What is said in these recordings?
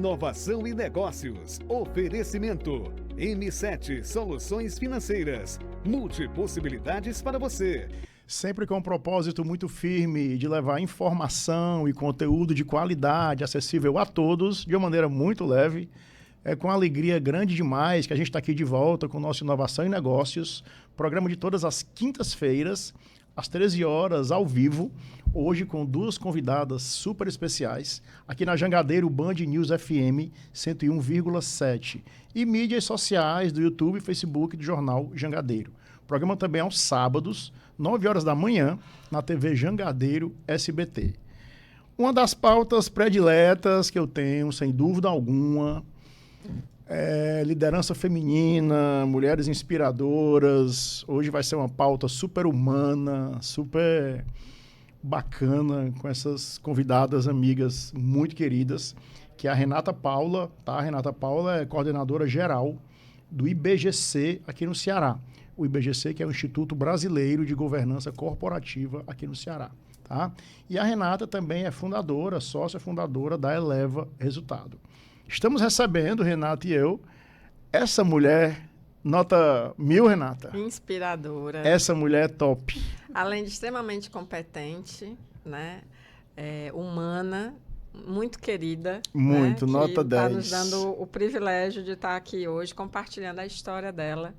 Inovação e negócios. Oferecimento. M7 Soluções Financeiras. Multipossibilidades para você. Sempre com um propósito muito firme de levar informação e conteúdo de qualidade acessível a todos de uma maneira muito leve. É com alegria grande demais que a gente está aqui de volta com o nosso Inovação e Negócios, programa de todas as quintas-feiras, às 13 horas, ao vivo, hoje com duas convidadas super especiais, aqui na Jangadeiro Band News FM 101,7 e mídias sociais do YouTube e Facebook do Jornal Jangadeiro. O programa também aos sábados, 9 horas da manhã, na TV Jangadeiro SBT. Uma das pautas prediletas que eu tenho, sem dúvida alguma, é liderança feminina, mulheres inspiradoras. Hoje vai ser uma pauta super humana, super bacana, com essas convidadas, amigas muito queridas, que é a Renata Paula, tá? A Renata Paula é coordenadora geral do IBGC aqui no Ceará. O IBGC, que é o Instituto Brasileiro de Governança Corporativa aqui no Ceará, tá? E a Renata também é fundadora, sócia fundadora da Eleva Resultado. Estamos recebendo, Renata e eu, essa mulher, nota 1000, Renata. Inspiradora. Essa mulher é top. Além de extremamente competente, né? Humana, muito querida. Muito, né? nota 10. Está nos dando o privilégio de estar aqui hoje compartilhando a história dela,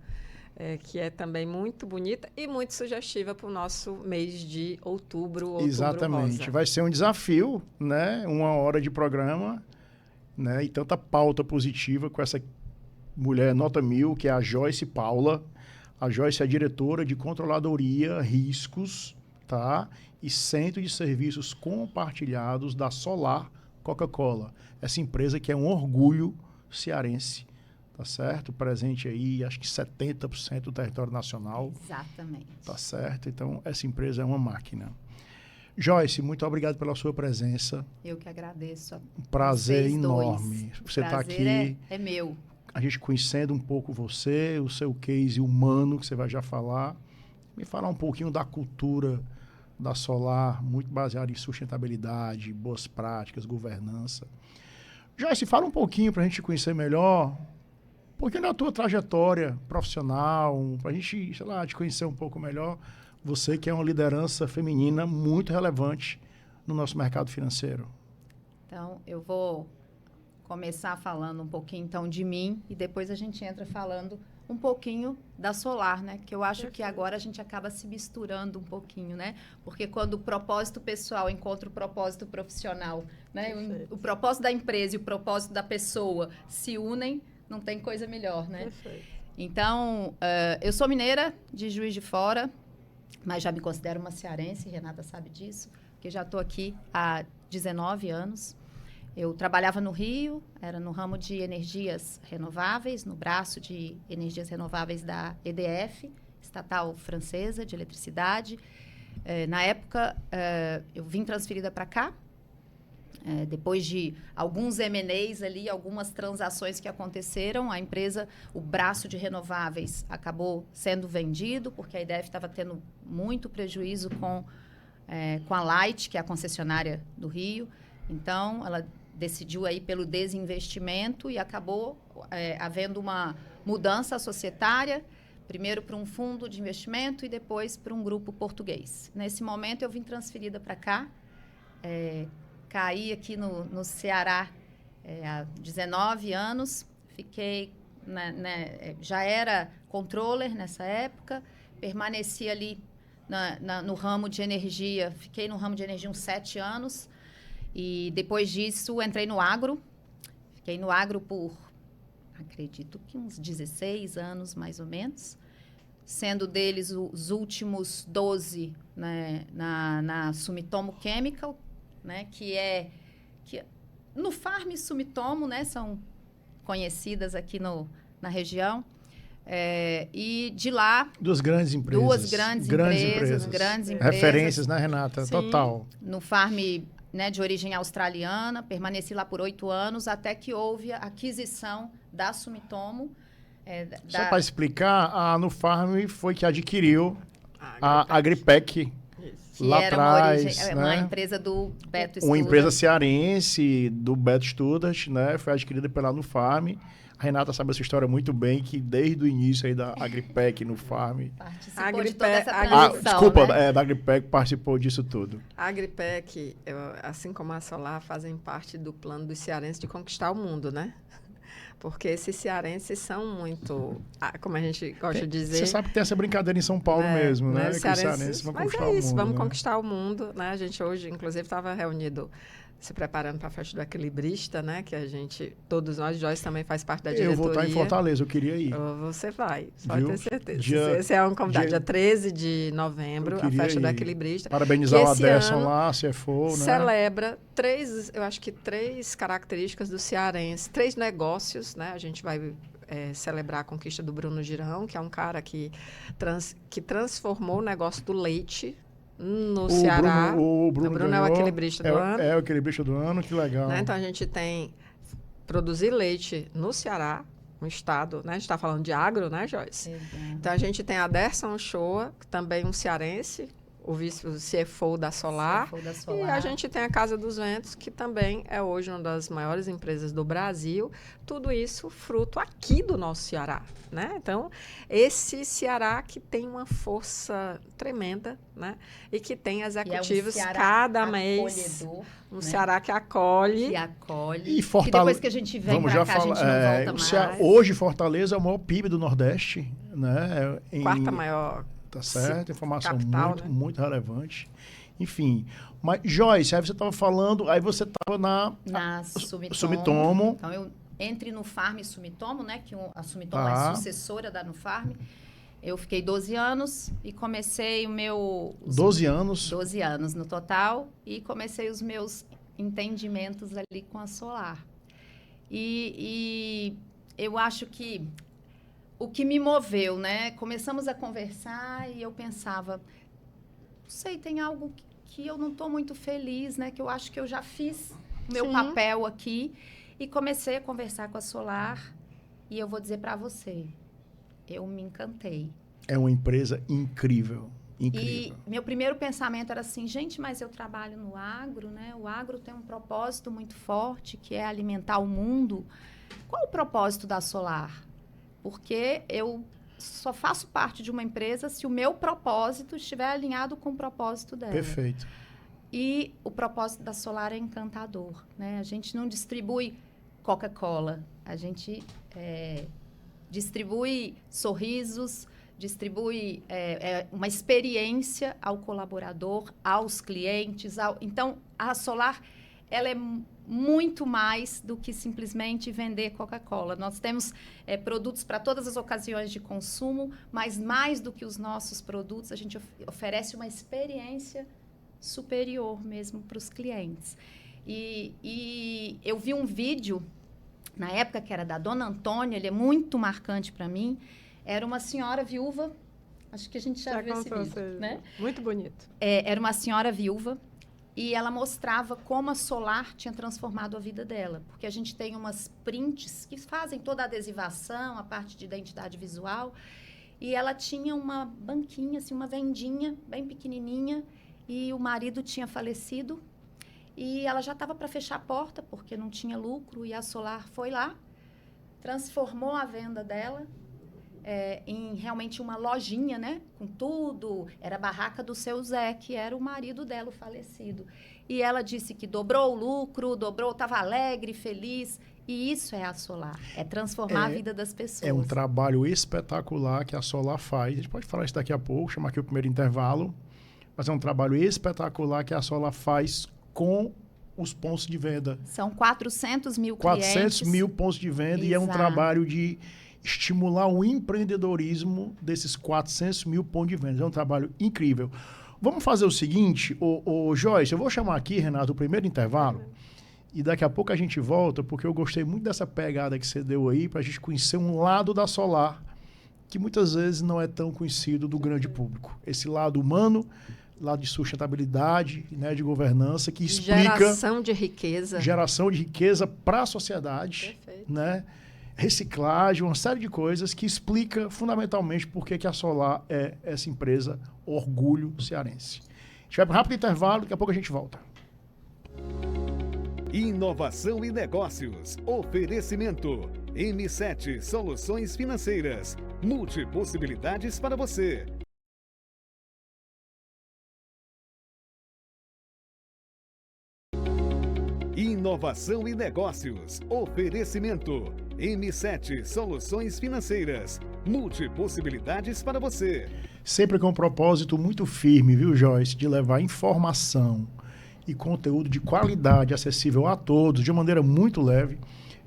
que é também muito bonita e muito sugestiva para o nosso mês de outubro Exatamente. rosa. Vai ser um desafio, né? 1 hora de programa, né? E tanta pauta positiva com essa mulher nota 1000, que é a Joyce Paula. A Joyce é a diretora de Controladoria, Riscos, tá? E Centro de Serviços Compartilhados da Solar Coca-Cola. Essa empresa que é um orgulho cearense, tá certo? Presente aí, acho que 70% do território nacional. Exatamente. Tá certo? Então, essa empresa é uma máquina. Joyce, muito obrigado pela sua presença. Eu que agradeço. Um prazer vocês enorme. dois. Você está aqui. É meu. A gente conhecendo um pouco você, o seu case humano, que você vai já falar. Me falar um pouquinho da cultura da Solar, muito baseada em sustentabilidade, boas práticas, governança. Joyce, fala um pouquinho para a gente conhecer melhor, um pouquinho da tua trajetória profissional, para a gente, sei lá, te conhecer um pouco melhor. Você que é uma liderança feminina muito relevante no nosso mercado financeiro. Então, eu vou começar falando um pouquinho, então, de mim e depois a gente entra falando um pouquinho da Solar, né? Que eu acho que agora a gente acaba se misturando um pouquinho, né? Porque quando o propósito pessoal encontra o propósito profissional, né? O propósito da empresa e o propósito da pessoa se unem, não tem coisa melhor, né? Perfeito. Então, eu sou mineira de Juiz de Fora, mas já me considero uma cearense, Renata sabe disso, porque já estou aqui há 19 anos. Eu trabalhava no Rio, era no ramo de energias renováveis, no braço de energias renováveis da EDF, estatal francesa de eletricidade. Na época, eu vim transferida para cá, depois de alguns M&As ali, algumas transações que aconteceram, a empresa, o braço de renováveis acabou sendo vendido, porque a EDF estava tendo muito prejuízo com a Light, que é a concessionária do Rio. Então, ela decidiu aí pelo desinvestimento e acabou havendo uma mudança societária, primeiro para um fundo de investimento e depois para um grupo português. Nesse momento, eu vim transferida para cá, caí aqui no Ceará há 19 anos, fiquei, já era controller nessa época, permaneci ali no ramo de energia, fiquei no ramo de energia uns 7 anos, e depois disso entrei no agro, fiquei no agro por, acredito que uns 16 anos mais ou menos, sendo deles os últimos 12 né, na Sumitomo Chemical, né, que no Farm e Sumitomo, né, são conhecidas aqui na região. E de lá... Duas grandes empresas. Grandes empresas. Referências, né, Renata? Sim. Total. No Farm, né, de origem australiana, permaneci lá por 8 anos, até que houve a aquisição da Sumitomo. Só para explicar, a Nufarm foi que adquiriu a Agripec, Que lá era atrás, uma né? empresa do Beto Uma Studer. empresa cearense do Beto Studas, né? Foi adquirida pela Nufarm. A Renata sabe essa história muito bem, que desde o início aí da Agripec no Farm. Participou de toda essa A transição, Desculpa, né? da Agripec participou disso tudo. A Agripec, assim como a Solar, fazem parte do plano dos cearenses de conquistar o mundo, né? Porque esses cearenses são muito, como a gente gosta de dizer... Você sabe que tem essa brincadeira em São Paulo mesmo, né? Que os cearenses vão conquistar o mundo. Vamos né? conquistar o mundo, né? A gente hoje, inclusive, estava reunido, se preparando para a festa do Equilibrista, né? Que a gente, todos nós, Joyce também faz parte da diretoria. Eu vou estar em Fortaleza, eu queria ir. Você vai, só Viu? ter certeza. Você é um convidado. Dia 13 de novembro, a festa do Equilibrista. Parabenizar o Aderson lá, CFO, né? Celebra eu acho que três características do cearense, 3 negócios, né? A gente vai celebrar a conquista do Bruno Girão, que é um cara que transformou o negócio do leite no Ceará. O Bruno é o equilibrista do ano. É o equilibrista do ano, que legal. Né? Então, a gente tem produzir leite no Ceará, no estado, né? A gente está falando de agro, né, Joyce? Exato. Então, a gente tem a Derson Shoa, também um cearense, o CFO da Solar. CFO da E Solar. a gente tem a Casa dos Ventos, que também é hoje uma das maiores empresas do Brasil. Tudo isso fruto aqui do nosso Ceará, né? Então, esse Ceará que tem uma força tremenda, né? E que tem executivos cada mês. Um né? Ceará que acolhe. Que acolhe. E que depois que a gente vem pra cá, a gente não volta mais. Hoje, Fortaleza é o maior PIB do Nordeste, né? Quarta maior. Tá certo, informação capital, né? muito relevante. Enfim, mas Joyce, aí você estava falando, aí você estava na Sumitomo. Sumitomo. Então, eu entre no Farm Sumitomo, né? Que a Sumitomo é sucessora da Nufarm. Eu fiquei 12 anos e comecei o meu... 12 anos? 12 anos no total. E comecei os meus entendimentos ali com a Solar. E eu acho que o que me moveu, né? Começamos a conversar e eu pensava, não sei, tem algo que eu não estou muito feliz, né? Que eu acho que eu já fiz o meu papel aqui. E comecei a conversar com a Solar e eu vou dizer para você, eu me encantei. É uma empresa incrível, incrível. E meu primeiro pensamento era assim, gente, mas eu trabalho no agro, né? O agro tem um propósito muito forte, que é alimentar o mundo. Qual o propósito da Solar? Porque eu só faço parte de uma empresa se o meu propósito estiver alinhado com o propósito dela. Perfeito. E o propósito da Solar é encantador, né? A gente não distribui Coca-Cola, a gente distribui sorrisos, distribui uma experiência ao colaborador, aos clientes. Então, a Solar, ela é muito mais do que simplesmente vender Coca-Cola. Nós temos produtos para todas as ocasiões de consumo, mas mais do que os nossos produtos, a gente oferece uma experiência superior mesmo para os clientes. E eu vi um vídeo, na época que era da Dona Antônia, ele é muito marcante para mim, era uma senhora viúva, acho que a gente já viu esse vídeo, né? Muito bonito. Era uma senhora viúva, e ela mostrava como a Solar tinha transformado a vida dela. Porque a gente tem umas prints que fazem toda a adesivação, a parte de identidade visual. E ela tinha uma banquinha, assim, uma vendinha bem pequenininha. E o marido tinha falecido. E ela já estava para fechar a porta, porque não tinha lucro. E a Solar foi lá, transformou a venda dela em realmente uma lojinha, né? Com tudo. Era a barraca do seu Zé, que era o marido dela, o falecido. E ela disse que dobrou o lucro, estava alegre, feliz. E isso é a Solar. É transformar a vida das pessoas. É um trabalho espetacular que a Solar faz. A gente pode falar isso daqui a pouco, chamar aqui o primeiro intervalo. Mas é um trabalho espetacular que a Solar faz com os pontos de venda. São 400 mil 400 mil pontos de venda. Exato. E é um trabalho de estimular o empreendedorismo desses 400 mil pontos de venda. É um trabalho incrível. Vamos fazer o seguinte, Joyce, eu vou chamar aqui, Renato, o primeiro intervalo, e daqui a pouco a gente volta, porque eu gostei muito dessa pegada que você deu aí, para a gente conhecer um lado da Solar, que muitas vezes não é tão conhecido do grande público. Esse lado humano, lado de sustentabilidade, né, de governança, que explica... Geração de riqueza. Geração de riqueza para a sociedade. Perfeito. Né? Reciclagem, uma série de coisas que explica fundamentalmente por que a Solar é essa empresa orgulho cearense. gente vai para um rápido intervalo, daqui a pouco a gente volta. Inovação e negócios. Oferecimento. M7 Soluções Financeiras. Multipossibilidades para você. Inovação e negócios. Oferecimento. M7 Soluções Financeiras. Multipossibilidades para você. Sempre com um propósito muito firme, viu, Joyce? De levar informação e conteúdo de qualidade acessível a todos, de maneira muito leve.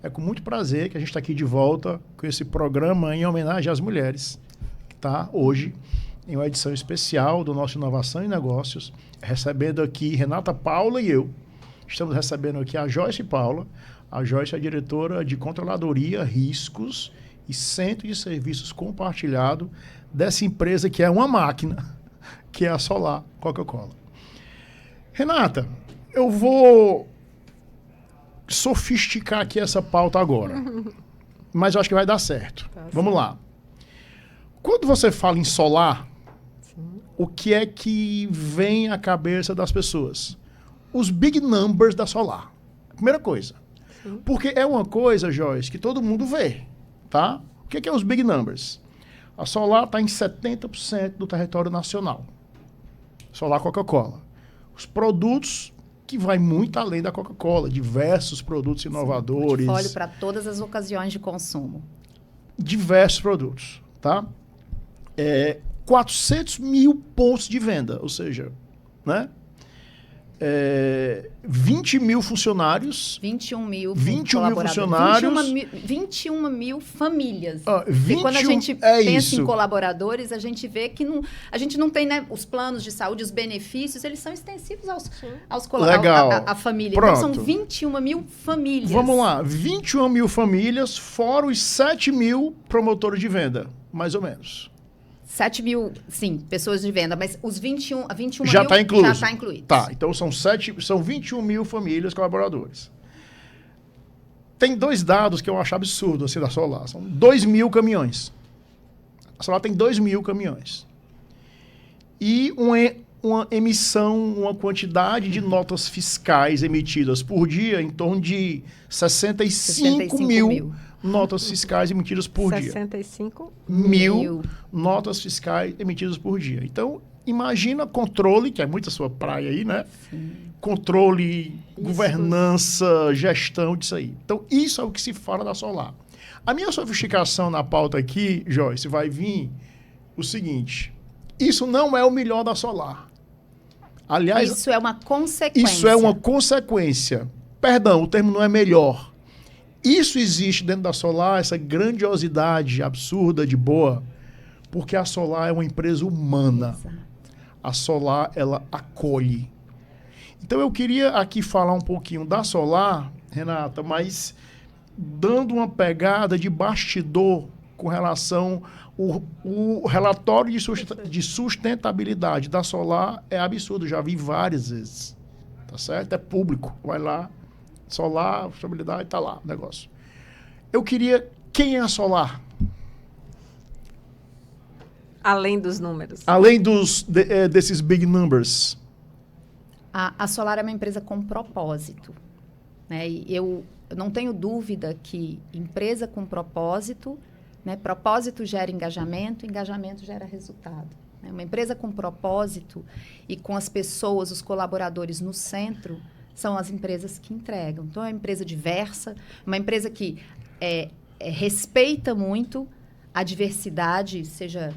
É com muito prazer que a gente está aqui de volta com esse programa em homenagem às mulheres, que está hoje em uma edição especial do nosso Inovação e Negócios, recebendo aqui Renata Paula e eu. Estamos recebendo aqui a Joyce Paula. A Joyce é a diretora de Controladoria, Riscos e Centro de Serviços Compartilhado dessa empresa que é uma máquina, que é a Solar Coca-Cola. Renata, eu vou sofisticar aqui essa pauta agora, mas eu acho que vai dar certo. Tá. Vamos lá. Quando você fala em solar, Sim. o que é que vem à cabeça das pessoas? Os big numbers da Solar. Primeira coisa. Sim. Porque é uma coisa, Joyce, que todo mundo vê, tá? O que é os big numbers? A Solar está em 70% do território nacional. Solar Coca-Cola. Os produtos que vai muito além da Coca-Cola, diversos produtos inovadores. Portfólio para todas as ocasiões de consumo. Diversos produtos, tá? 400 mil pontos de venda, ou seja, né? 20 mil funcionários. 21 mil 21 mil colaboradores. funcionários. 21 mil famílias. E quando a gente pensa isso. em colaboradores, a gente vê que a gente não tem, né, os planos de saúde, os benefícios, eles são extensivos aos Legal. à família. Pronto. Então, são 21 mil famílias. Vamos lá, 21 mil famílias, fora os 7 mil promotores de venda, mais ou menos. 7 mil, sim, pessoas de venda, mas os 21 Já mil está incluso. já está incluído. Tá, então são 21 mil famílias colaboradores. Tem dois dados que eu acho absurdo assim da Solar. São 2 mil caminhões. A Solar tem 2 mil caminhões. E uma emissão, uma quantidade de notas fiscais emitidas por dia em torno de 65 mil notas fiscais emitidas por dia. 65 mil notas fiscais emitidas por dia. Então, imagina controle, que é muito a sua praia aí, né? Sim. Controle, governança, gestão disso aí. Então, isso é o que se fala da Solar. A minha sofisticação na pauta aqui, Joyce, vai vir o seguinte. Isso não é o melhor da Solar. Aliás, isso é uma consequência. Isso é uma consequência. Perdão, o termo não é melhor. Isso existe dentro da Solar, essa grandiosidade absurda de boa, porque a Solar é uma empresa humana. Exato. A Solar, ela acolhe. Então, eu queria aqui falar um pouquinho da Solar, Renata, mas dando uma pegada de bastidor com relação o relatório de sustentabilidade da Solar é absurdo, já vi várias vezes. Tá certo? É público. Vai lá. Solar, sustentabilidade, tá lá o negócio. Eu queria... Quem é a Solar? Além dos números. Além desses big numbers. A Solar é uma empresa com propósito. Né? E eu não tenho dúvida que empresa com propósito, né? Propósito gera engajamento, engajamento gera resultado. Né? Uma empresa com propósito e com as pessoas, os colaboradores no centro, são as empresas que entregam. Então, é uma empresa diversa, uma empresa que respeita muito a diversidade, seja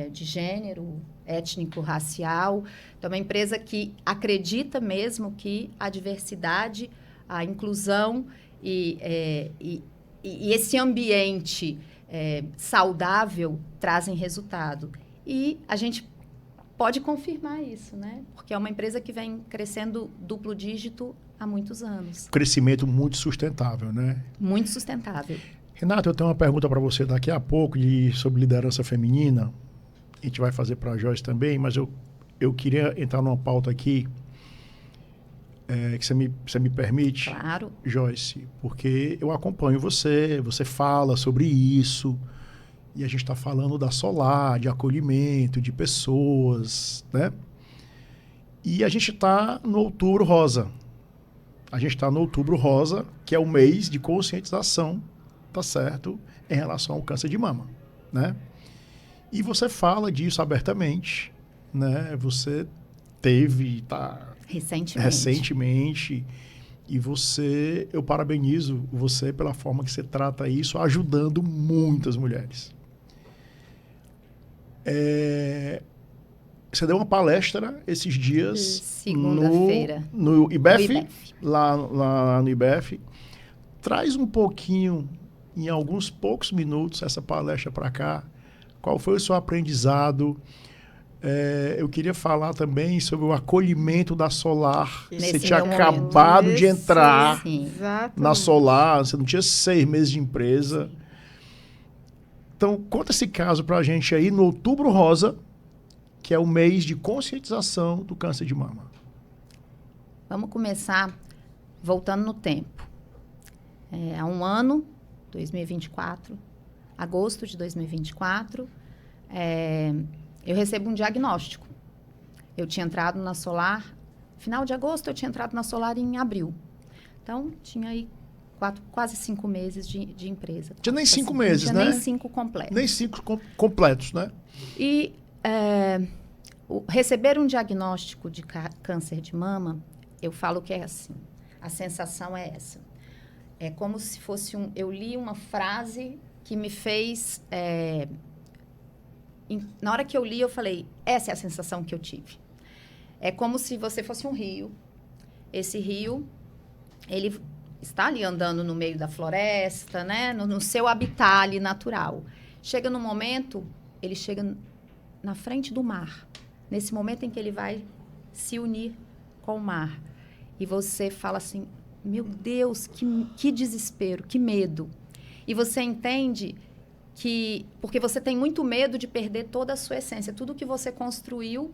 de gênero, étnico, racial. Então, é uma empresa que acredita mesmo que a diversidade, a inclusão e esse ambiente saudável trazem resultado. E a gente pode confirmar isso, né? Porque é uma empresa que vem crescendo duplo dígito há muitos anos. Crescimento muito sustentável, né? Muito sustentável. Renato, eu tenho uma pergunta para você daqui a pouco sobre liderança feminina. A gente vai fazer para a Joyce também, mas eu queria entrar numa pauta aqui que você me permite, Claro. Joyce, porque eu acompanho você fala sobre isso, e a gente está falando da Solar, de acolhimento, de pessoas, né? E a gente está no Outubro Rosa. A gente está no Outubro Rosa, que é o mês de conscientização, tá certo, em relação ao câncer de mama, né? E você fala disso abertamente, né? Você teve, recentemente, e eu parabenizo você pela forma que você trata isso, ajudando muitas mulheres. Você deu uma palestra esses dias segunda-feira no IBEF, lá no IBEF. Traz um pouquinho, em alguns poucos minutos, essa palestra para cá. Qual foi o seu aprendizado? Eu queria falar também sobre o acolhimento da Solar. Você tinha acabado de entrar na Solar, você não tinha 6 meses de empresa. Sim. Então, conta esse caso para a gente aí no Outubro Rosa, que é o mês de conscientização do câncer de mama. Vamos começar voltando no tempo. Há um ano, 2024, agosto de 2024, eu recebo um diagnóstico. Eu tinha entrado na Solar, final de agosto, eu tinha entrado na Solar em abril. Então, tinha aí quase 5 meses de empresa. Tinha nem 5 meses, né? Nem 5 completos. Nem 5 completos, né? E receber um diagnóstico de câncer de mama, eu falo que é assim. A sensação é essa. É como se fosse eu li uma frase que me fez... na hora que eu li, eu falei, essa é a sensação que eu tive. É como se você fosse um rio. Esse rio, ele está ali andando no meio da floresta, né? No seu habitat ali natural. Chega no momento, ele chega na frente do mar. Nesse momento em que ele vai se unir com o mar. E você fala assim, meu Deus, que desespero, que medo. E você entende que... Porque você tem muito medo de perder toda a sua essência, tudo que você construiu,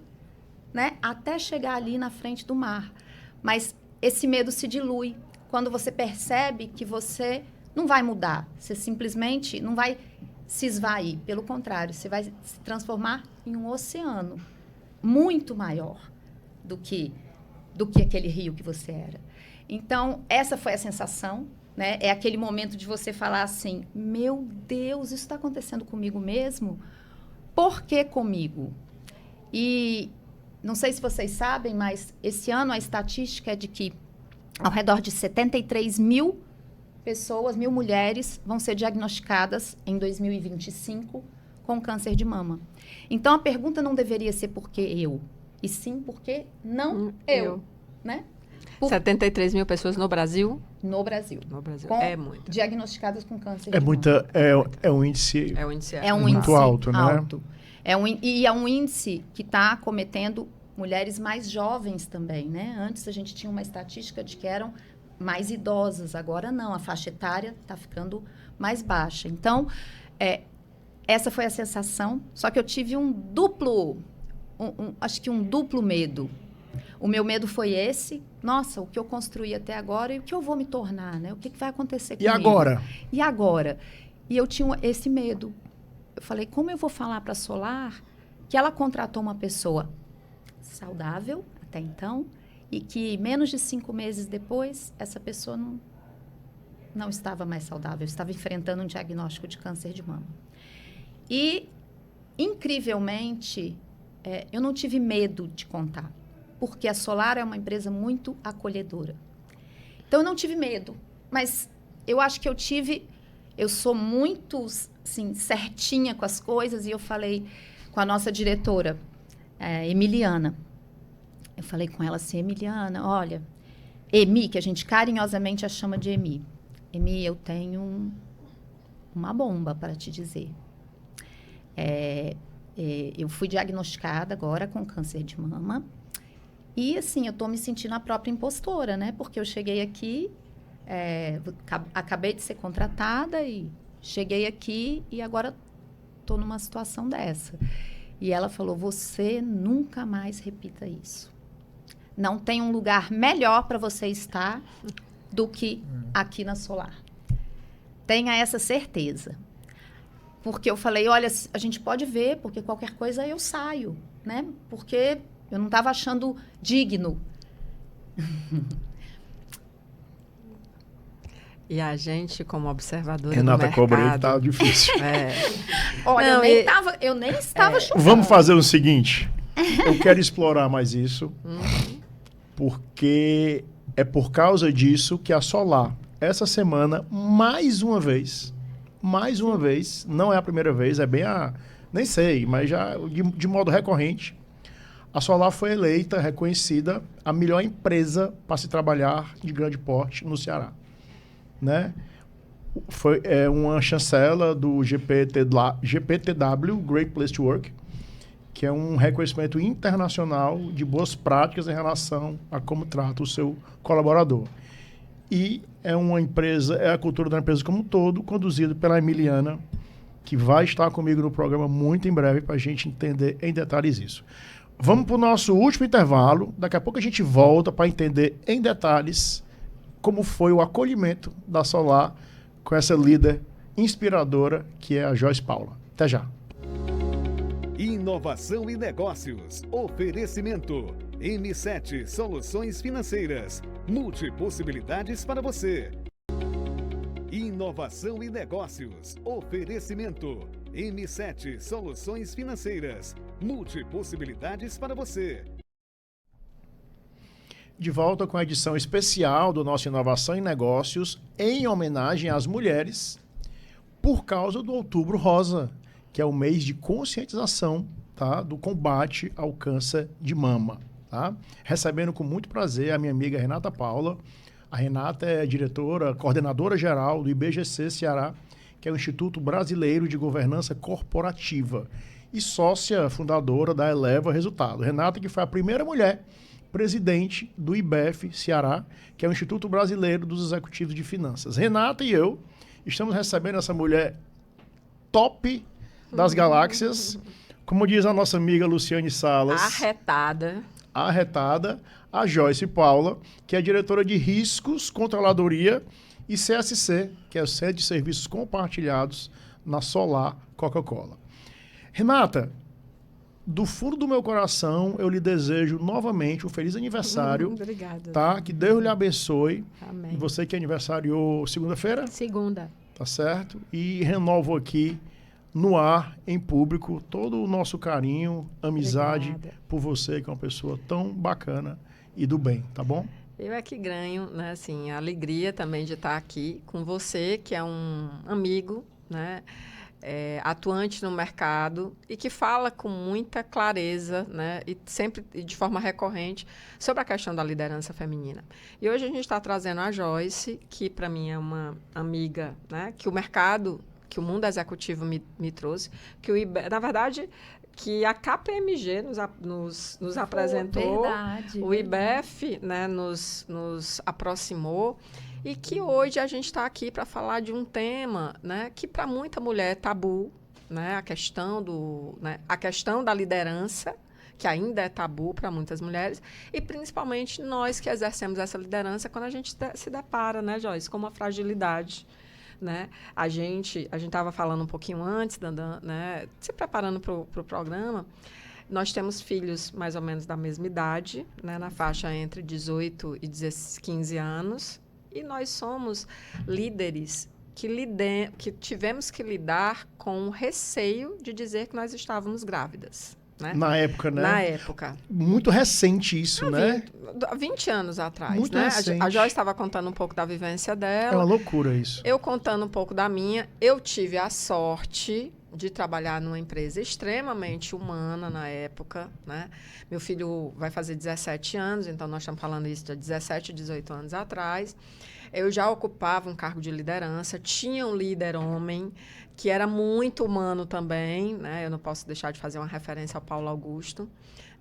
né? Até chegar ali na frente do mar. Mas esse medo se dilui quando você percebe que você não vai mudar. Você simplesmente não vai se esvair. Pelo contrário, você vai se transformar em um oceano muito maior do que aquele rio que você era. Então, essa foi a sensação, né? É aquele momento de você falar assim, meu Deus, isso está acontecendo comigo mesmo? Por que comigo? E não sei se vocês sabem, mas esse ano a estatística é de que ao redor de 73 mil pessoas, 1.000 mulheres, vão ser diagnosticadas em 2025 com câncer de mama. Então, a pergunta não deveria ser por que eu, e sim por que não eu, né? 73 mil pessoas no Brasil? No Brasil. No Brasil. É muito. Diagnosticadas com câncer de mama. É um índice, muito alto, né? Alto. É um índice que está acometendo mulheres mais jovens também, né? Antes a gente tinha uma estatística de que eram mais idosas, agora não. A faixa etária está ficando mais baixa. Então, essa foi a sensação, só que eu tive acho que um duplo medo. O meu medo foi esse, nossa, o que eu construí até agora e o que eu vou me tornar, né? O que vai acontecer comigo? E agora? E eu tinha esse medo. Eu falei, como eu vou falar para a Solar que ela contratou uma pessoa saudável até então e que menos de 5 meses depois, essa pessoa não estava mais saudável, estava enfrentando um diagnóstico de câncer de mama. E, incrivelmente, eu não tive medo de contar, porque a Solar é uma empresa muito acolhedora. Então, eu não tive medo, mas eu acho que eu sou muito, assim, certinha com as coisas, e eu falei com a nossa diretora, Emiliana. Eu falei com ela assim, Emiliana, olha, Emi, que a gente carinhosamente a chama de Emi. Emi, eu tenho uma bomba para te dizer. Eu fui diagnosticada agora com câncer de mama. E, assim, eu estou me sentindo a própria impostora, né? Porque eu cheguei aqui, acabei de ser contratada e cheguei aqui e agora estou numa situação dessa. E ela falou, você nunca mais repita isso. Não tem um lugar melhor para você estar do que aqui na Solar. Tenha essa certeza. Porque eu falei, olha, a gente pode ver, porque qualquer coisa eu saio, né? Porque Eu não estava achando digno. E a gente, como observadora Renata do mercado... Cobreiro, tá difícil. Olha, Não, eu nem estava chutando. Vamos fazer o seguinte. Eu quero explorar mais isso, porque é por causa disso que a Solar, essa semana, mais uma vez, não é a primeira vez, é bem a... Nem sei, mas já de modo recorrente, a Solar foi eleita, reconhecida, a melhor empresa para se trabalhar de grande porte no Ceará. Né? Foi uma chancela do GPTW, Great Place to Work, que é um reconhecimento internacional de boas práticas em relação a como trata o seu colaborador. E é uma empresa, é a cultura da empresa como um todo, conduzida pela Emiliana, que vai estar comigo no programa muito em breve para a gente entender em detalhes isso. Vamos para o nosso último intervalo. Daqui a pouco a gente volta para entender em detalhes como foi o acolhimento da Solar com essa líder inspiradora que é a Joyce Paula. Até já. Inovação e negócios. Oferecimento. M7 Soluções Financeiras. Multipossibilidades para você. Inovação e negócios. Oferecimento. M7 Soluções Financeiras. Multipossibilidades para você. De volta com a edição especial do nosso Inovação e Negócios em homenagem às mulheres por causa do Outubro Rosa, que é o mês de conscientização, tá, do combate ao câncer de mama. Tá? Recebendo com muito prazer a minha amiga Renata Paula. A Renata é diretora, coordenadora geral do IBGC Ceará, que é o Instituto Brasileiro de Governança Corporativa, e sócia fundadora da Eleva Resultado. Renata, que foi a primeira mulher presidente do IBEF Ceará, que é o Instituto Brasileiro dos Executivos de Finanças. Renata e eu estamos recebendo essa mulher top das galáxias, como diz a nossa amiga Luciane Salas. Arretada, a Joyce Paula, que é diretora de Riscos, Controladoria, e CSC, que é o Centro de Serviços Compartilhados na Solar Coca-Cola. Renata, do fundo do meu coração, eu lhe desejo novamente um feliz aniversário. Obrigada. Tá? Que Deus lhe abençoe. Amém. E você que aniversariou segunda-feira? Segunda. Tá certo? E renovo aqui, no ar, em público, todo o nosso carinho, amizade por você, que é uma pessoa tão bacana e do bem, tá bom? Eu é que ganho, né, assim, a alegria também de estar aqui com você, que é um amigo, né? Atuante no mercado e que fala com muita clareza, né, e sempre de forma recorrente sobre a questão da liderança feminina. E hoje a gente está trazendo a Joyce, que para mim é uma amiga, né, que o mercado, que o mundo executivo me trouxe, que na verdade, que a KPMG nos apresentou, Verdade. o IBEF, né, nos aproximou. E que hoje a gente está aqui para falar de um tema, né, que para muita mulher é tabu, né, a questão da liderança, que ainda é tabu para muitas mulheres, e principalmente nós que exercemos essa liderança quando a gente se depara, né, Joyce, com uma fragilidade. Né? A gente estava falando um pouquinho antes, né, se preparando para o programa. Nós temos filhos mais ou menos da mesma idade, né, na faixa entre 18 e 15 anos. E nós somos líderes que tivemos que lidar com o receio de dizer que nós estávamos grávidas. Né? Na época, né? Na época. Muito recente isso, né? 20 anos atrás. Muito né? recente. A Joyce estava contando um pouco da vivência dela. É uma loucura isso. Eu contando um pouco da minha. Eu tive a sorte de trabalhar numa empresa extremamente humana na época, né? Meu filho vai fazer 17 anos, então nós estamos falando isso de 17, 18 anos atrás. Eu já ocupava um cargo de liderança, tinha um líder homem, que era muito humano também, né? Eu não posso deixar de fazer uma referência ao Paulo Augusto,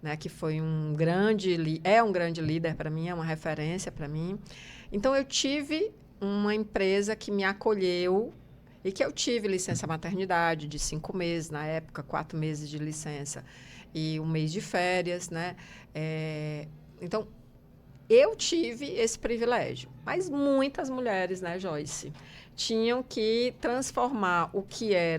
né? Que foi um grande líder para mim, é uma referência para mim. Então, eu tive uma empresa que me acolheu e que eu tive licença maternidade de 5 meses, na época, 4 meses de licença e 1 mês de férias, né? Então, eu tive esse privilégio, mas muitas mulheres, né, Joyce, tinham que transformar o que é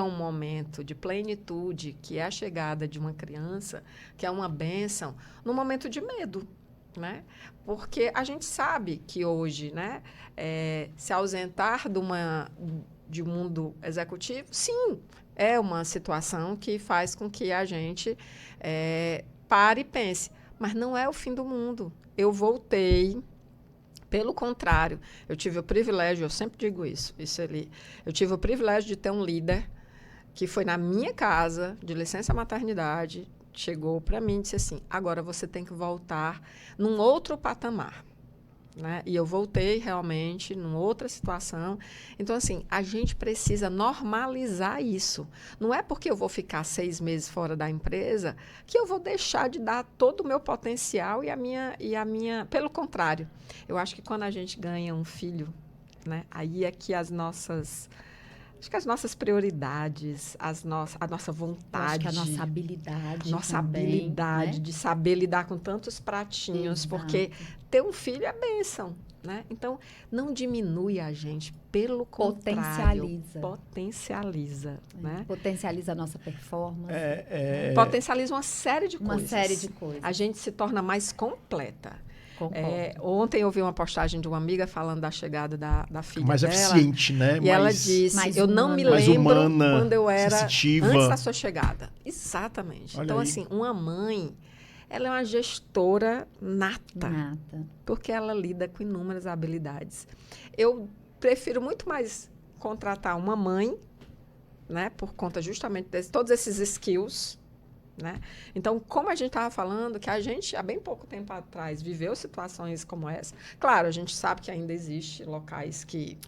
um momento de plenitude, que é a chegada de uma criança, que é uma bênção, num momento de medo, né? Porque a gente sabe que hoje, né, se ausentar de um mundo executivo, sim, é uma situação que faz com que a gente pare e pense. Mas não é o fim do mundo. Eu voltei, pelo contrário, eu tive o privilégio, eu sempre digo isso ali, eu tive o privilégio de ter um líder que foi na minha casa, de licença maternidade, chegou para mim e disse assim, agora você tem que voltar num outro patamar. Né? E eu voltei realmente numa outra situação. Então, assim, a gente precisa normalizar isso. Não é porque eu vou ficar 6 meses fora da empresa que eu vou deixar de dar todo o meu potencial e a minha... Pelo contrário, eu acho que quando a gente ganha um filho, né, aí é que as nossas prioridades, a nossa vontade... Eu acho que a nossa habilidade Nossa também, habilidade, né? de saber lidar com tantos pratinhos, Exato. porque ter um filho é bênção, né? Então, não diminui a gente, pelo contrário. Potencializa. Né? Potencializa a nossa performance. Potencializa uma série de coisas. Uma série de coisas. A gente se torna mais completa. Concordo. Ontem eu vi uma postagem de uma amiga falando da chegada da filha mais dela. eficiente, né? E ela disse, mais eu não me mais lembro humana, quando eu era sensitiva. antes da sua chegada. Exatamente. Olha então, aí. assim, uma mãe, ela é uma gestora nata. Porque ela lida com inúmeras habilidades. Eu prefiro muito mais contratar uma mãe, né? Por conta justamente de todos esses skills. Né? Então, como a gente estava falando, que a gente, há bem pouco tempo atrás, viveu situações como essa. Claro, a gente sabe que ainda existe locais que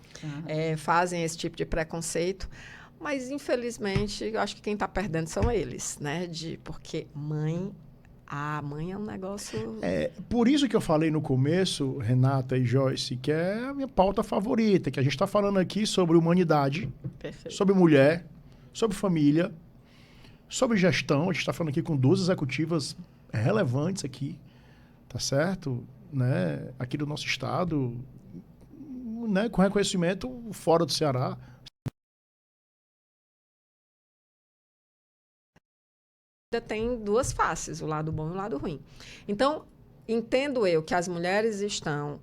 fazem esse tipo de preconceito, mas, infelizmente, eu acho que quem está perdendo são eles, né? Porque a mãe é um negócio... Por isso que eu falei no começo, Renata e Joyce, que é a minha pauta favorita, que a gente está falando aqui sobre humanidade, Perfeito. sobre mulher, sobre família, sobre gestão. A gente está falando aqui com 2 executivas relevantes aqui, tá certo? Né? Aqui do nosso estado, né? Com reconhecimento fora do Ceará. Tem 2 faces, o lado bom e o lado ruim. Então, entendo eu que as mulheres estão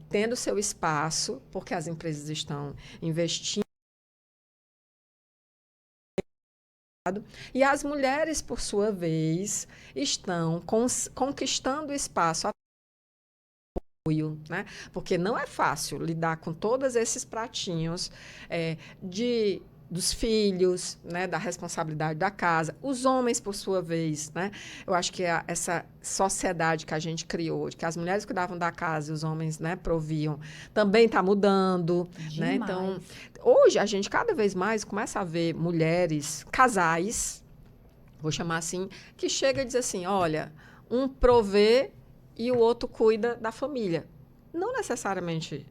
tendo seu espaço, porque as empresas estão investindo. E as mulheres, por sua vez, estão conquistando espaço, apoio, né? Porque não é fácil lidar com todos esses pratinhos dos filhos, né, da responsabilidade da casa. Os homens, por sua vez, né? Eu acho que essa sociedade que a gente criou, de que as mulheres cuidavam da casa e os homens, né, proviam, também está mudando. Né? Então, hoje, a gente cada vez mais começa a ver mulheres, casais, vou chamar assim, que chega e diz assim, olha, um provê e o outro cuida da família. Não necessariamente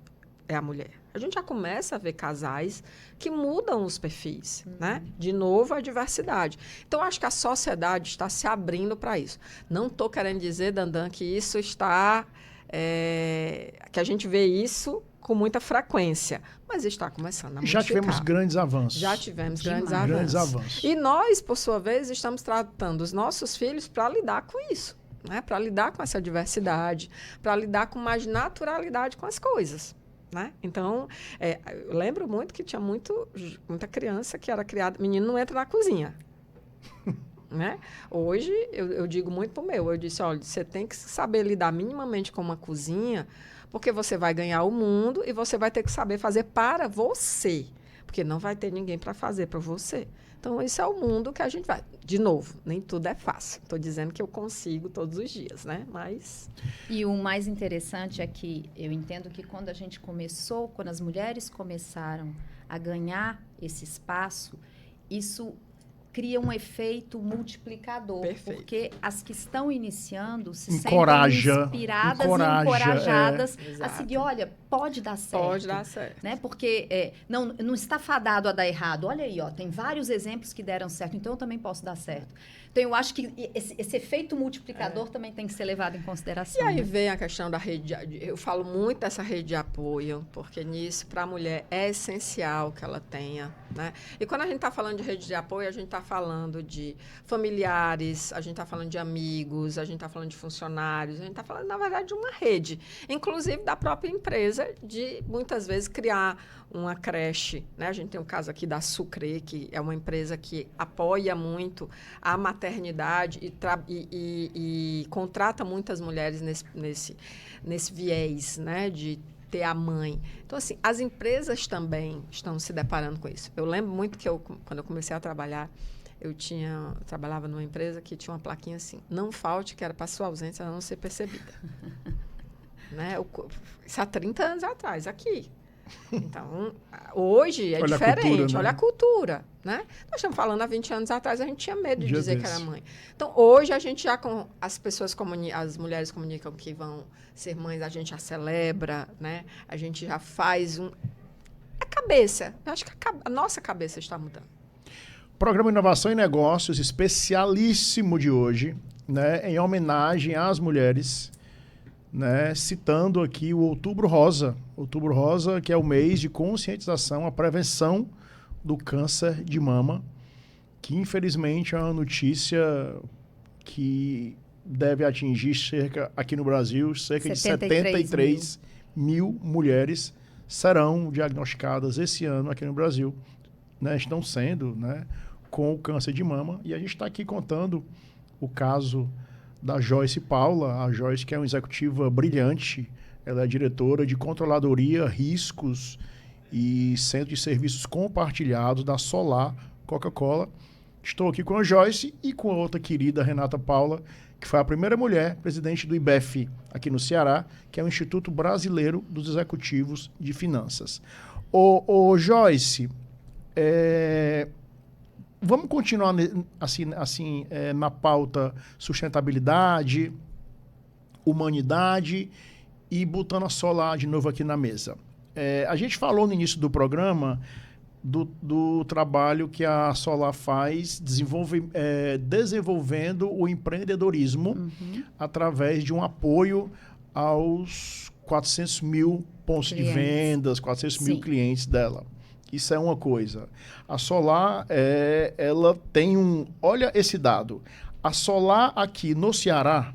é a mulher. A gente já começa a ver casais que mudam os perfis, né? De novo, a diversidade. Então, acho que a sociedade está se abrindo para isso. Não estou querendo dizer, Dandan, que isso está... que a gente vê isso com muita frequência, mas está começando a modificar. Já tivemos grandes avanços. Já tivemos grandes avanços. E nós, por sua vez, estamos tratando os nossos filhos para lidar com isso. Né? Para lidar com essa diversidade, para lidar com mais naturalidade com as coisas. Né? Então, eu lembro muito que tinha muita criança que era criada... Menino não entra na cozinha. Né? Hoje, eu digo muito para o meu. Eu disse, olha, você tem que saber lidar minimamente com uma cozinha, porque você vai ganhar o mundo e você vai ter que saber fazer para você. Porque não vai ter ninguém para fazer para você. Então, esse é o mundo que a gente vai. De novo, nem tudo é fácil. Estou dizendo que eu consigo todos os dias, né? Mas... E o mais interessante é que eu entendo que quando a gente começou, quando as mulheres começaram a ganhar esse espaço, isso cria um efeito multiplicador. Perfeito. Porque as que estão iniciando se Encoraja, sentem inspiradas encoraja, e encorajadas a Exato. seguir, olha, pode dar certo. Pode dar certo. Né? Porque não está fadado a dar errado. Olha aí, ó, tem vários exemplos que deram certo, então eu também posso dar certo. Então, eu acho que esse efeito multiplicador também tem que ser levado em consideração. E aí né? vem a questão da rede, eu falo muito dessa rede de apoio, porque nisso, para a mulher, é essencial que ela tenha, né? E quando a gente está falando de rede de apoio, a gente está falando de familiares, a gente está falando de amigos, a gente está falando de funcionários, a gente está falando, na verdade, de uma rede, inclusive da própria empresa, de muitas vezes criar uma creche, né? A gente tem um caso aqui da Sucre, que é uma empresa que apoia muito a maternidade e contrata muitas mulheres nesse viés, né? De ter a mãe. Então, assim, as empresas também estão se deparando com isso. Eu lembro muito que quando eu comecei a trabalhar, eu trabalhava numa empresa que tinha uma plaquinha assim, não falte, que era para sua ausência não ser percebida. Né? Isso há 30 anos atrás, aqui. Então, hoje é Olha diferente, a cultura, né? olha a cultura, né? Nós estamos falando há 20 anos atrás, a gente tinha medo de Dia dizer que desse. era mãe. Então, hoje a gente já, as pessoas as mulheres comunicam que vão ser mães, a gente já celebra, né? A gente já faz a cabeça, eu acho que a nossa cabeça está mudando. Programa Inovação e Negócios especialíssimo de hoje, né, em homenagem às mulheres, né, citando aqui o Outubro Rosa. Outubro Rosa, que é o mês de conscientização, a prevenção do câncer de mama, que infelizmente é uma notícia que deve atingir aqui no Brasil, cerca de 73 mil mulheres serão diagnosticadas esse ano aqui no Brasil, né, estão sendo, né, com o câncer de mama. E a gente está aqui contando o caso da Joyce Paula. A Joyce, que é uma executiva brilhante, ela é diretora de controladoria, riscos e centro de serviços compartilhados da Solar Coca-Cola. Estou aqui com a Joyce e com a outra querida Renata Paula, que foi a primeira mulher presidente do IBEF aqui no Ceará, que é o Instituto Brasileiro dos Executivos de Finanças. Ô Joyce, vamos continuar assim, na pauta sustentabilidade, humanidade e botando a Solar de novo aqui na mesa. A gente falou no início do programa do trabalho que a Solar faz desenvolvendo o empreendedorismo através de um apoio aos 400 mil pontos de vendas, 400 mil clientes dela. Isso é uma coisa. A Solar, ela tem olha esse dado. A Solar aqui no Ceará,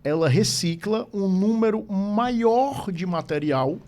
ela recicla um número maior de material,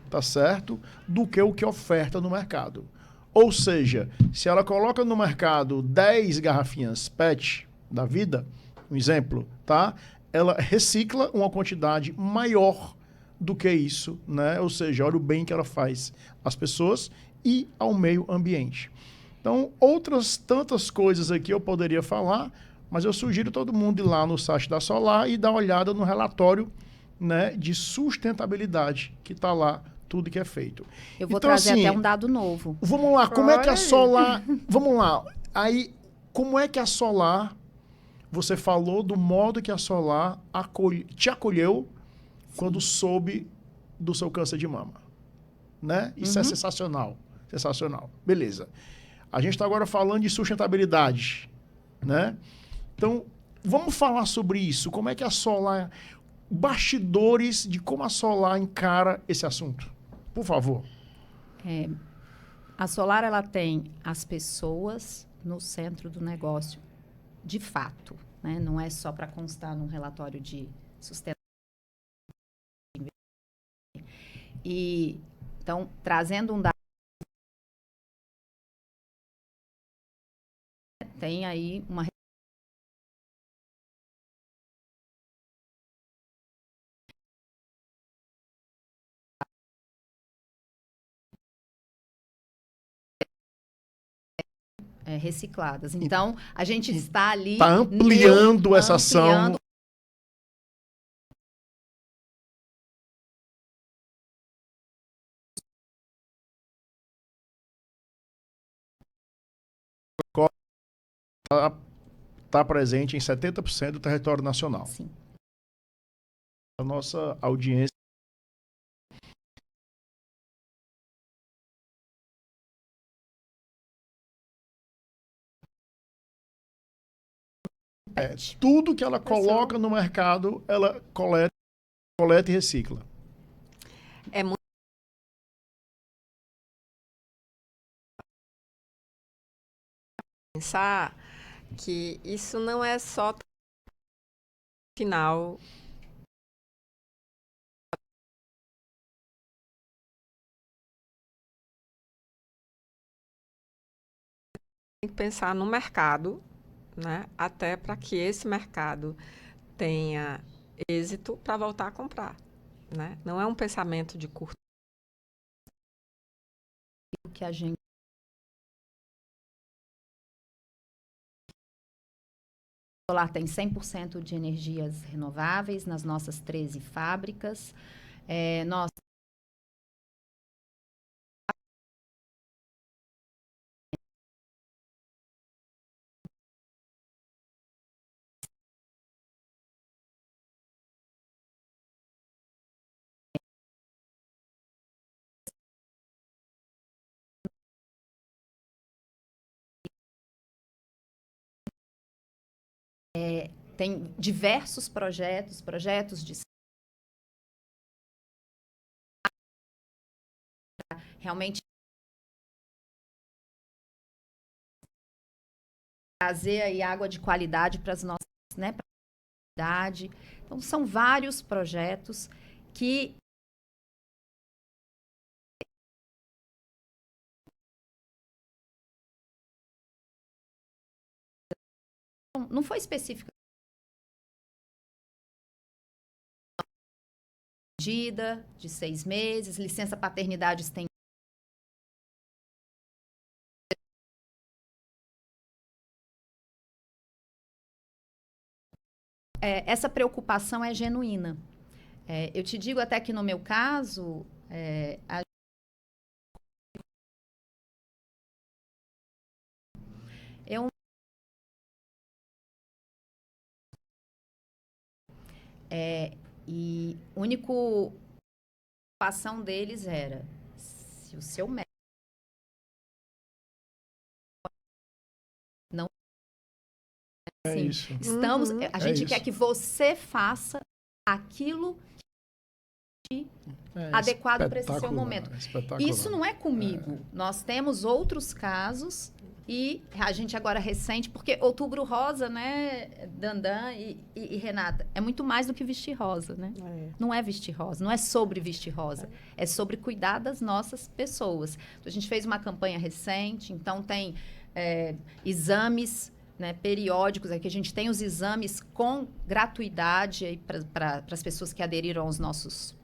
tá certo? Do que o que oferta no mercado. Ou seja, se ela coloca no mercado 10 garrafinhas PET da vida, um exemplo, tá? Ela recicla uma quantidade maior do que isso, né? Ou seja, olha o bem que ela faz às pessoas e ao meio ambiente. Então, outras tantas coisas aqui eu poderia falar, mas eu sugiro todo mundo ir lá no site da Solar e dar uma olhada no relatório, né, de sustentabilidade que está lá, tudo que é feito. Eu vou então, trazer assim, até um dado novo. Vamos lá, como é que a Solar... Vamos lá. Aí, como é que a Solar... Você falou do modo que a Solar te acolheu quando soube do seu câncer de mama. Né? Isso é sensacional. Sensacional. Beleza. A gente está agora falando de sustentabilidade. Né? Então, vamos falar sobre isso. Como é que a Solar... Bastidores de como a Solar encara esse assunto. Por favor. A Solar, ela tem as pessoas no centro do negócio, de fato. Né? Não é só para constar num relatório de sustentabilidade. E, então, trazendo um dado, tem aí uma recicladas. Então, a gente está ali... Está ampliando essa ação. está presente em 70% do território nacional. Sim. A nossa audiência tudo que ela coloca no mercado, ela coleta e recicla. É muito pensar que isso não é só final. Tem que pensar no mercado, né? Até para que esse mercado tenha êxito para voltar a comprar, né? Não é um pensamento de curto. Que a gente o solar tem 100% de energias renováveis nas nossas 13 fábricas. Nós tem diversos projetos de realmente trazer aí água de qualidade para as nossas, né, pra cidade. Então, são vários projetos que não foi específico de 6 meses, licença paternidade tem essa preocupação é genuína. Eu te digo até que no meu caso, e a única preocupação deles era se o seu médico não isso. Estamos, a gente quer isso. que você faça aquilo adequado para esse seu momento. Isso não é comigo. Nós temos outros casos e a gente agora recente, porque Outubro Rosa, né, Dandan e Renata, é muito mais do que vestir rosa, né? Não é vestir rosa, não é sobre vestir rosa, é sobre cuidar das nossas pessoas. Então, a gente fez uma campanha recente, então tem exames, né, periódicos, aqui a gente tem os exames com gratuidade para as pessoas que aderiram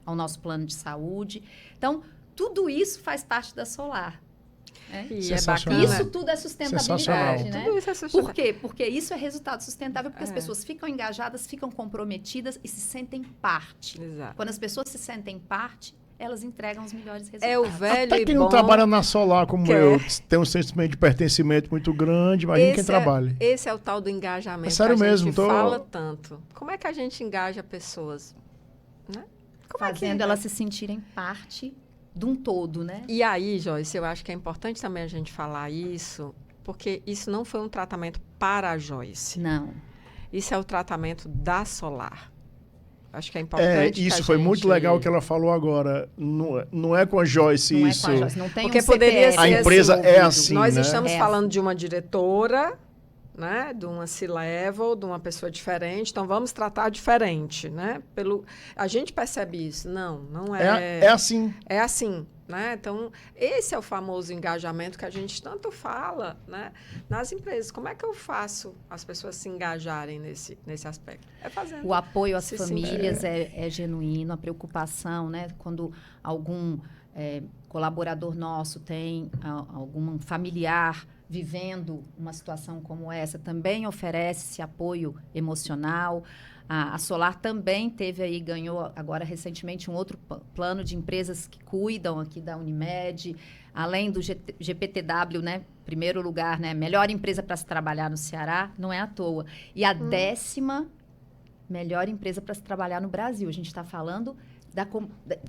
ao nosso plano de saúde. Então, tudo isso faz parte da Solar. E é bacana. Isso tudo é sustentabilidade, né? Tudo isso é sustentabilidade. Por quê? Porque isso é resultado sustentável, porque as pessoas ficam engajadas, ficam comprometidas e se sentem parte. Exato. Quando as pessoas se sentem parte, elas entregam os melhores resultados. É o velho Até quem e não bom trabalha na Solar como eu, tem um sentimento de pertencimento muito grande, imagina quem trabalha. Esse é o tal do engajamento sério que a gente mesmo, fala tanto. Como é que a gente engaja pessoas? Né? Fazendo elas se sentirem parte de um todo, né? E aí, Joyce, eu acho que é importante também a gente falar isso, porque isso não foi um tratamento para a Joyce. Não. Isso é o tratamento da Solar. Acho que é importante. Isso foi muito legal que ela falou agora. Não é com a Joyce não isso. É com a Joyce. Não tem porque um poderia CPF. ser a empresa é assim, Nós né? estamos falando de uma diretora, né, de uma C-level, de uma pessoa diferente, então vamos tratar diferente, né? A gente percebe isso. Não é. É assim. É assim, né? Então, esse é o famoso engajamento que a gente tanto fala, né, nas empresas. Como é que eu faço as pessoas se engajarem nesse aspecto? É fazendo. O apoio às famílias é genuíno, a preocupação, né? Quando algum colaborador nosso tem algum familiar vivendo uma situação como essa, também oferece esse apoio emocional. A Solar também ganhou agora recentemente um outro plano de empresas que cuidam aqui da Unimed, além do GPTW, né? Primeiro lugar, né? Melhor empresa para se trabalhar no Ceará, não é à toa. E a 10ª melhor empresa para se trabalhar no Brasil. A gente está falando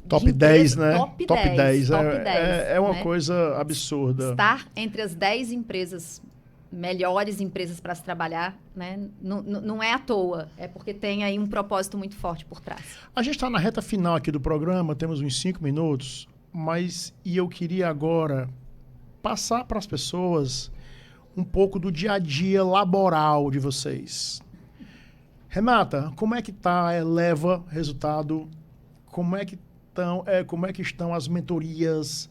top 10, né? Top 10. É uma né? coisa absurda. Estar entre as 10 melhores empresas para se trabalhar, né? Não é à toa, é porque tem aí um propósito muito forte por trás. A gente está na reta final aqui do programa, temos uns 5 minutos, e eu queria agora passar para as pessoas um pouco do dia a dia laboral de vocês. Renata, como é que está a Eleva Resultado? Como é que estão as mentorias?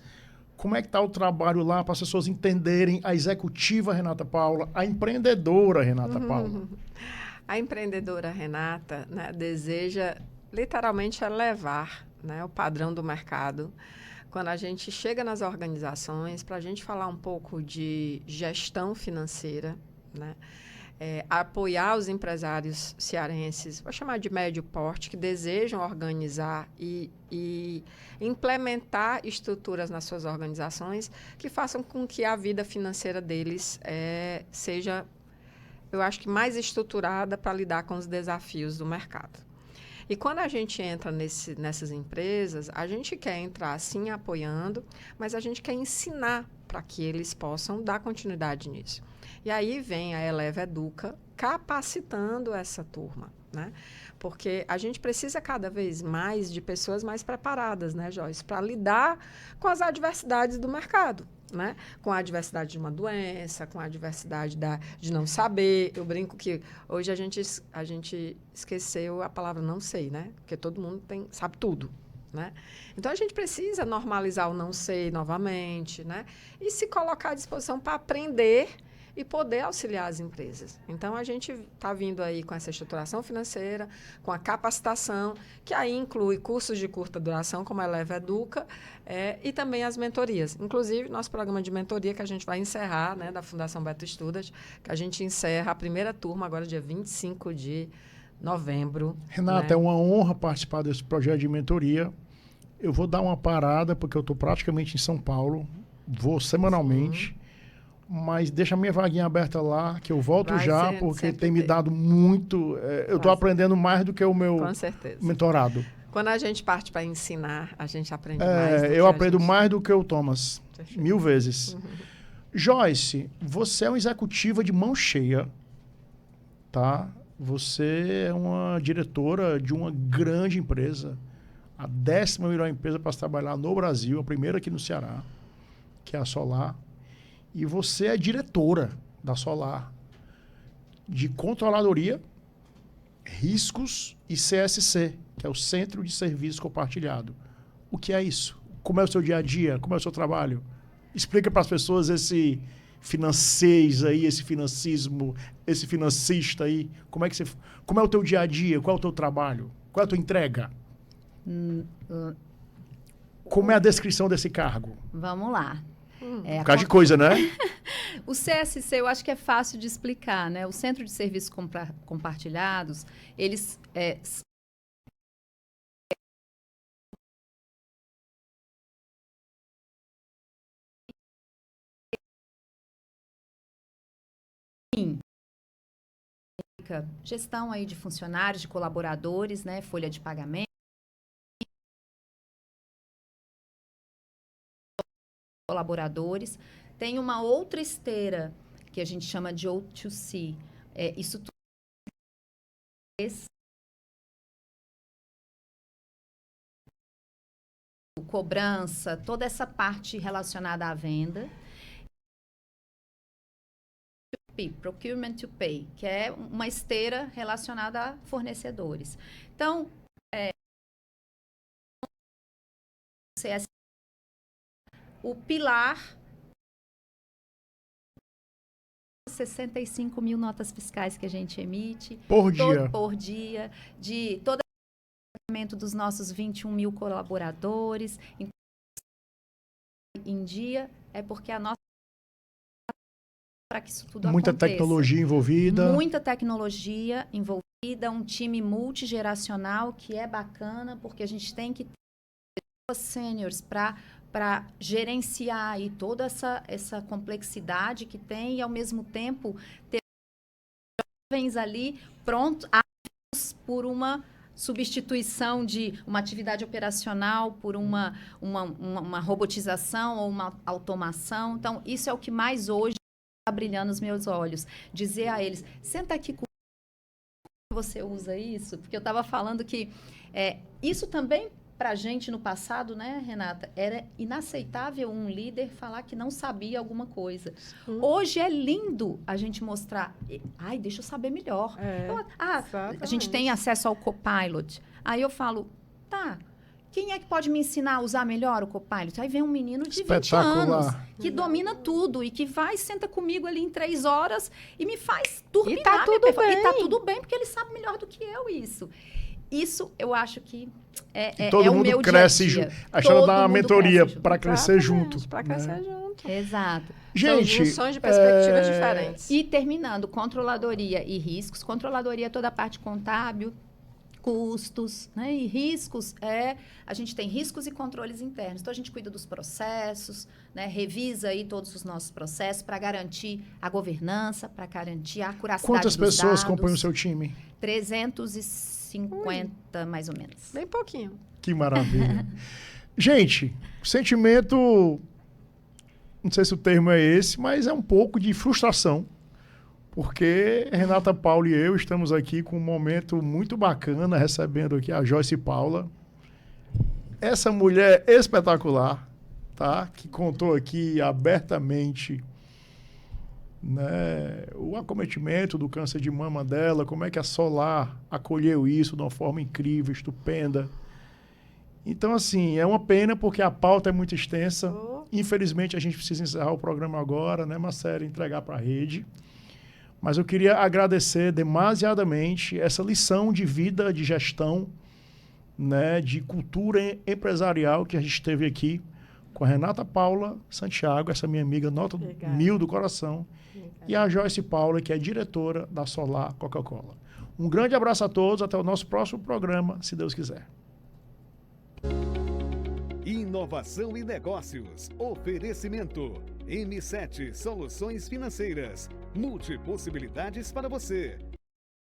Como é que está o trabalho lá para as pessoas entenderem a executiva Renata Paula, a empreendedora Renata Paula? A empreendedora Renata, né, deseja literalmente elevar, né, o padrão do mercado. Quando a gente chega nas organizações, para a gente falar um pouco de gestão financeira, né, apoiar os empresários cearenses, vou chamar de médio porte, que desejam organizar e implementar estruturas nas suas organizações que façam com que a vida financeira deles seja, eu acho que mais estruturada para lidar com os desafios do mercado. E quando a gente entra nessas empresas, a gente quer entrar, sim, apoiando, mas a gente quer ensinar para que eles possam dar continuidade nisso. E aí vem a Eleva Educa capacitando essa turma, né? Porque a gente precisa cada vez mais de pessoas mais preparadas, né, Joyce, para lidar com as adversidades do mercado, né? Com a adversidade de uma doença, com a adversidade de não saber. Eu brinco que hoje a gente esqueceu a palavra não sei, né? Porque todo mundo sabe tudo, né? Então, a gente precisa normalizar o não sei novamente, né? E se colocar à disposição para aprender e poder auxiliar as empresas. Então, a gente está vindo aí com essa estruturação financeira, com a capacitação, que aí inclui cursos de curta duração, como a Eleva Educa, e também as mentorias. Inclusive, nosso programa de mentoria, que a gente vai encerrar, né, da Fundação Beto Studas, que a gente encerra a primeira turma agora, dia 25 de novembro. Renata, né? É uma honra participar desse projeto de mentoria. Eu vou dar uma parada, porque eu estou praticamente em São Paulo, vou semanalmente. Sim. Mas deixa a minha vaguinha aberta lá, que eu volto porque tem me dado muito... eu estou aprendendo mais do que o meu mentorado. Quando a gente parte para ensinar, a gente aprende mais. Eu aprendo mais do que o Thomas, 1000 vezes. Joyce, você é uma executiva de mão cheia, tá? Você é uma diretora de uma grande empresa, a 10ª melhor empresa para se trabalhar no Brasil, a primeira aqui no Ceará, que é a Solar. E você é diretora da Solar, de controladoria, riscos e CSC, que é o Centro de Serviço Compartilhado. O que é isso? Como é o seu dia a dia? Como é o seu trabalho? Explica para as pessoas esse financês aí, esse financismo, esse financista aí. Como é o teu dia a dia? Qual é o teu trabalho? Qual é a tua entrega? Como é a descrição desse cargo? Vamos lá. Por causa de coisa, né? O CSC, eu acho que é fácil de explicar, né? O Centro de Serviços Compartilhados, eles... gestão aí de funcionários, de colaboradores, né? Folha de pagamento. Colaboradores. Tem uma outra esteira que a gente chama de O2C. Isso tudo cobrança, toda essa parte relacionada à venda. Procurement to Pay, que é uma esteira relacionada a fornecedores. Então, o pilar 65 mil notas fiscais que a gente emite por dia, de todo o dos nossos 21 mil colaboradores. em dia, é porque a nossa para que isso tudo Muita aconteça. tecnologia envolvida. Muita tecnologia envolvida, um time multigeracional que é bacana, porque a gente tem que ter pessoas sêniores para gerenciar aí toda essa complexidade que tem e, ao mesmo tempo, ter jovens ali prontos por uma substituição de uma atividade operacional por uma robotização ou uma automação. Então, isso é o que mais hoje está brilhando os meus olhos. Dizer a eles, senta aqui comigo, você usa isso? Porque eu estava falando que isso também, para a gente no passado, né, Renata, era inaceitável um líder falar que não sabia alguma coisa. Hoje é lindo a gente mostrar, ai, deixa eu saber melhor. A gente tem acesso ao Copilot. Aí eu falo, tá, quem é que pode me ensinar a usar melhor o Copilot? Aí vem um menino de 20 anos, que domina tudo e que senta comigo ali em 3 horas e me faz turbinar. E tá tudo bem. E tá tudo bem, porque ele sabe melhor do que eu isso. Isso eu acho que todo mundo o meu cresce dia a dia. junto. A história da mentoria para crescer Exatamente, junto. para crescer junto. Exato. Gente, são junções de perspectivas diferentes. E terminando, controladoria e riscos. Controladoria é toda a parte contábil, custos, né? E riscos a gente tem riscos e controles internos. Então a gente cuida dos processos, né? Revisa aí todos os nossos processos para garantir a governança, para garantir a acuracidade quantas dos pessoas dados. compõem o seu time? 350, mais ou menos. Bem pouquinho. Que maravilha. Gente, sentimento, não sei se o termo é esse, mas é um pouco de frustração. Porque Renata Paula e eu estamos aqui com um momento muito bacana, recebendo aqui a Joyce Paula. Essa mulher espetacular, tá? Que contou aqui abertamente, né, o acometimento do câncer de mama dela, como é que a Solar acolheu isso de uma forma incrível, estupenda. Então, assim, é uma pena porque a pauta é muito extensa. Infelizmente, a gente precisa encerrar o programa agora, né, Marcelo, entregar para a rede. Mas eu queria agradecer demasiadamente essa lição de vida, de gestão, né, de cultura empresarial que a gente teve aqui com a Renata Paula Santiago, essa minha amiga, nota 1000 do coração, e a Joyce Paula, que é diretora da Solar Coca-Cola. Um grande abraço a todos, até o nosso próximo programa, se Deus quiser. Inovação e negócios. Oferecimento. M7 Soluções Financeiras. Multipossibilidades para você.